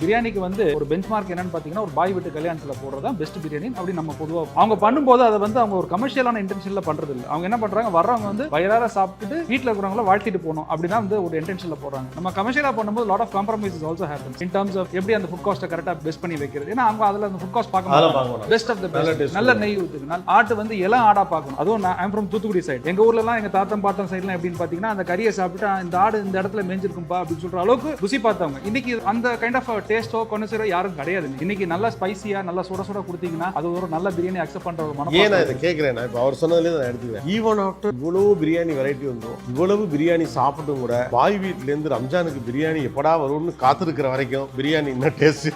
பிரியாணிக்கு வந்து ஒரு பெஞ்ச்மார்க் என்னன்னு பார்த்தீங்கன்னா ஒரு பாய் வீட்டு கல்யாணத்தில் போடுறது தான் பெஸ்ட் பிரியாணி அப்படி நம்ம பொதுவாக அவங்க பண்ணும்போது அதை வந்து அவங்க ஒரு கமர்ஷியலான இன்டென்ஷனில் பண்ணுறது இல்லை. அவங்க என்ன பண்ணுறாங்க, வர்றவங்க வந்து வயிறார சாப்பிட்டு வீட்டில் இருக்கிறவங்கள வாழ்த்திட்டு போகணும் அப்படிதான் வந்து ஒரு இன்டென்ஷனில் போடுறாங்க. நம்ம கமர்ஷியலாக பண்ணும்போது lot of compromises also happens in terms of எப்படி அந்த ஃபுட் காஸ்ட்டை கரெக்டாக பெஸ்ட் பண்ணி வைக்கிறது. ஏன்னா அவங்க அதில் அந்த ஃபுட் காஸ்ட் பார்க்கணும், பெஸ்ட் ஆஃப் த பெஸ்ட், நல்ல நெய் ஊற்றுக்கு ஆட்டு வந்து எல்லாம் ஆடா பார்க்கணும். அதுவும் நான் ஃப்ரம் தூத்துக்குடி சைடு, எங்கள் ஊர்லலாம் எங்கள் தாத்தம் பாட்டம் சைட்லாம் எப்படின்னு பார்த்தீங்கன்னா அந்த கறியை சாப்பிட்டு இந்த ஆடு இந்த இடத்துல மேஞ்சிருக்கும்பா அப்படின்னு சொல்கிற அளவுக்கு ருசி பார்த்தவங்க. இன்னைக்கு அந்த கைண்ட் ஆஃப் டேஸ்ட்டோ கொனசரோ யாரும் கிடையாது. இன்னைக்கு நல்லா ஸ்பைசியா நல்லா சுட சுட கொடுத்தீங்கன்னா அது ஒரு நல்ல பிரியாணி அக்செப்ட் பண்ற ஒரு மனம். ஏன் நான் இதை கேட்கிறேன், இப்போ அவர் சொன்னதுலேயே நான் எடுத்துக்கிறேன். ஈவன் ஆஃப்டர் இவ்வளவு பிரியாணி வெரைட்டி வந்துடும், இவ்வளவு பிரியாணி சாப்பிட்டும் கூட பாய் வீட்டிலேருந்து ரம்ஜானுக்கு பிரியாணி எப்படா வரும்னு காத்திருக்கிற வரைக்கும் பிரியாணி இன்னும் டேஸ்ட்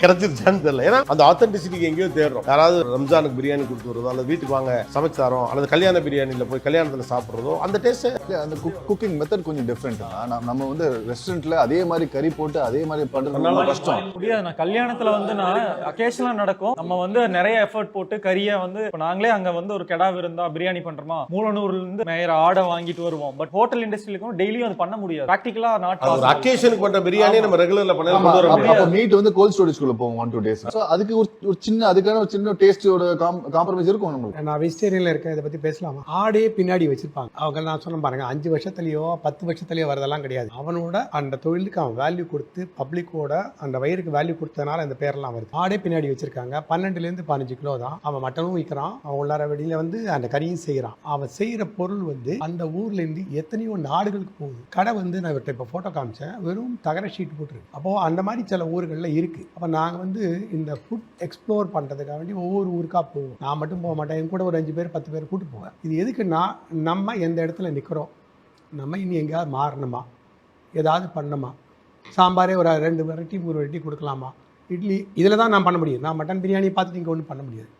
கிடைச்சிருச்சான்னு தெரியல. ஏன்னா அந்த ஆத்தென்டிசிட்டிக்கு எங்கேயோ தேடுறோம். யாராவது ரம்ஜானுக்கு பிரியாணி கொடுத்து வருதோ அல்லது வீட்டுக்கு வாங்க சமைச்சு தரோம் அல்லது கல்யாண பிரியாணியில் போய் கல்யாணத்தில் சாப்பிட்றதோ அந்த டேஸ்ட் அந்த குக்கிங் மெத்தட் கொஞ்சம் டிஃப்ரெண்ட். நம்ம வந்து ரெஸ்டாரண்ட்ல அதே மாதிரி கறி போட்டு அதே மாதிரி பண்றது கஷ்டம். முடியாது. கல்யாணத்துல வந்து நான் அகேஷனலா நடக்கும். நம்ம வந்து நிறைய எஃபர்ட் போட்டு கறியை வந்து நாங்களே அங்க வந்து ஒரு கெடா விருந்தா பிரியாணி பண்றோமா, மூலனூர்ல இருந்து மேயர் ஆடை வாங்கிட்டு வருவோம். பட் ஹோட்டல் இண்டஸ்ட்ரியிலும் டெய்லியும் அது பண்ண முடியாது. பிராக்டிகலா நாட் ஒரு அக்கேஷனுக்கு பண்ற பிரியாணி நம்ம ரெகுலர்ல பண்ணலாம். அப்ப மீட் வந்து கோல்ட் ஸ்டோரேஜ்க்குள்ள போகும் 1-2 days. சோ அதுக்கு ஒரு சின்ன அதுக்கான ஒரு சின்ன டேஸ்டோட காம்ப்ரமைஸ் இருக்கும் நமக்கு. நான் வெஜிடேரியன்ல இருக்கேன், இதை பத்தி பேசலாமா? ஆடே பின்னாடி வச்சிருப்பாங்க அவங்க. நான் சொன்ன பாருங்க, 5 வருஷத்துலயோ 10 வருஷத்துலயோ வரதெல்லாம் கிடையாது. அவனோட அந்த தொழிலுக்கு அவன் வேல்யூ கொடுத்து பப்ளிக்கோட அந்த வயிறுக்கு வேல்யூ கொடுத்தனால இந்த பேரெல்லாம் வருது. ஆடே பின்னாடி வச்சிருக்காங்க. 12 to 15 கிலோ தான் அவன் மட்டனும் விற்கிறான். அவன் உள்ளார வெளியில வந்து அந்த கறியும் செய்யறான். அவன் செய்யற பொருள் வந்து அந்த ஊர்ல இருந்து எத்தனையோ நாடுகளுக்கு போகுது. கடை வந்து நான் இவர்கிட்ட இப்போ போட்டோ காமிச்சேன், வெறும் தகர ஷீட் போட்டுருக்கு. அப்போ அந்த மாதிரி சில ஊர்களில் இருக்கு. அப்போ நாங்கள் வந்து இந்த ஃபுட் எக்ஸ்ப்ளோர் பண்றதுக்காக வேண்டி ஒவ்வொரு ஊருக்கா போவோம். நான் மட்டும் போக மாட்டேன், என் கூட ஒரு 5 பேர் 10 பேர் கூட்டு போவேன். இது எதுக்குன்னா, நம்ம எந்த இடத்துல நிற்கிறோம், நம்ம இனி எங்கேயாவது மாறணுமா, ஏதாவது பண்ணணுமா, சாம்பாரே ஒரு 2 வெரைட்டி 3 வெரைட்டி கொடுக்கலாமா, இட்லி இதில் தான் நான் பண்ண முடியும். நான் மட்டன் பிரியாணி பார்த்துட்டு இங்கே ஒன்றும் பண்ண முடியாது.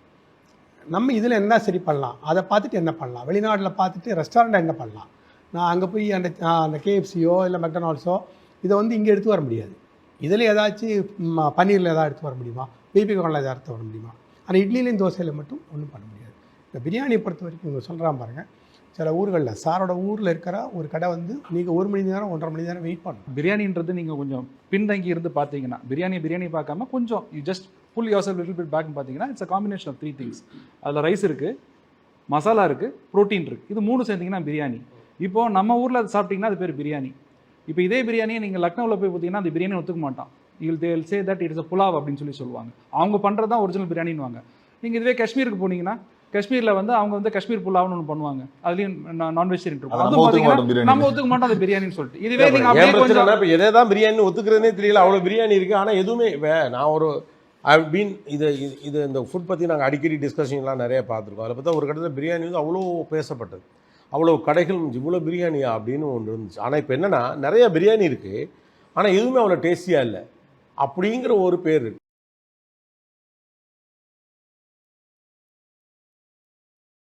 நம்ம இதில் என்ன சரி பண்ணலாம், அதை பார்த்துட்டு என்ன பண்ணலாம், வெளிநாட்டில் பார்த்துட்டு ரெஸ்டாரண்ட் என்ன பண்ணலாம். நான் அங்கே போய் அந்த கேஎஃப்சியோ இல்லை மெக்டனால்ட்ஸோ இதை வந்து இங்கே எடுத்து வர முடியாது. இதில் ஏதாச்சும் பன்னீரில் ஏதாவது எடுத்து வர முடியுமா, பிபி கார்னில் ஏதாவது எடுத்து வர முடியுமா. ஆனால் இட்லிலையும் தோசையில் மட்டும் ஒன்றும் பண்ண முடியாது. இந்த பிரியாணியை பொறுத்த வரைக்கும் இவங்க சொல்கிறான் பாருங்கள், சில ஊர்களில் சாரோட ஊரில் இருக்கிற ஒரு கடை வந்து நீங்கள் 1 மணி நேரம் 1.5 மணி நேரம் வெயிட் பண்ணணும். பிரியாணின்றது நீங்கள் கொஞ்சம் பின்தங்கி இருந்து பார்த்தீங்கன்னா, பிரியாணி பார்க்காம கொஞ்சம் you just pull yourself little bit பேக்னு பார்த்தீங்கன்னா, it's a combination of 3 things. அதில் ரைஸ் இருக்குது, மசாலா இருக்குது, ப்ரோட்டீன் இருக்குது. இது 3 சேர்த்திங்கன்னா பிரியாணி. இப்போது நம்ம ஊரில் அது சாப்பிட்டிங்கன்னா அது பேர் பிரியாணி. இப்போ இதே பிரியாணியை நீங்கள் லக்னோவில் போய் பார்த்தீங்கன்னா அந்த பிரியாணி ஒத்துக்க மாட்டான். தேல் say that it is a pulao அப்படின்னு சொல்லுவாங்க. அவங்க பண்ணுறது தான் ஒரிஜினல் பிரியாணின்னு. நீங்கள் இதுவே காஷ்மீருக்கு போனீங்கன்னா, காஷ்மீரில் வந்து அவங்க வந்து காஷ்மீர் புலாவ்னு ஒன்று பண்ணுவாங்க. அதுலேயும் நான் வெஜிடேரியன் இருக்கும். அதுவும் பார்த்தீங்கன்னா நம்ம ஒத்துக்க மாட்டோம் அது பிரியாணின்னு சொல்லிட்டு. இதுவே நீங்கள் அப்படியே கொஞ்சம் இப்போ எதை தான் பிரியாணி ஒத்துக்கிறதுனே தெரியல. அவ்வளோ பிரியாணி இருக்குது. ஆனால் எதுவுமே நான் ஒரு இது இந்த ஃபுட் பற்றி நாங்கள் அடிக்கடி டிஸ்கஷன்லாம் நிறைய பார்த்துருக்கோம். அதில் பார்த்தா ஒரு கட்டத்தில் பிரியாணி வந்து அவ்வளோ பேசப்பட்டது. அவ்வளோ கடைகள் இவ்வளோ பிரியாணியா அப்படின்னு ஒன்று இருந்துச்சு. ஆனால் இப்போ என்னென்னா நிறைய பிரியாணி இருக்குது, ஆனால் எதுவுமே அவ்வளோ டேஸ்டியாக இல்லை அப்படிங்கிற ஒரு பேர் இருக்குது.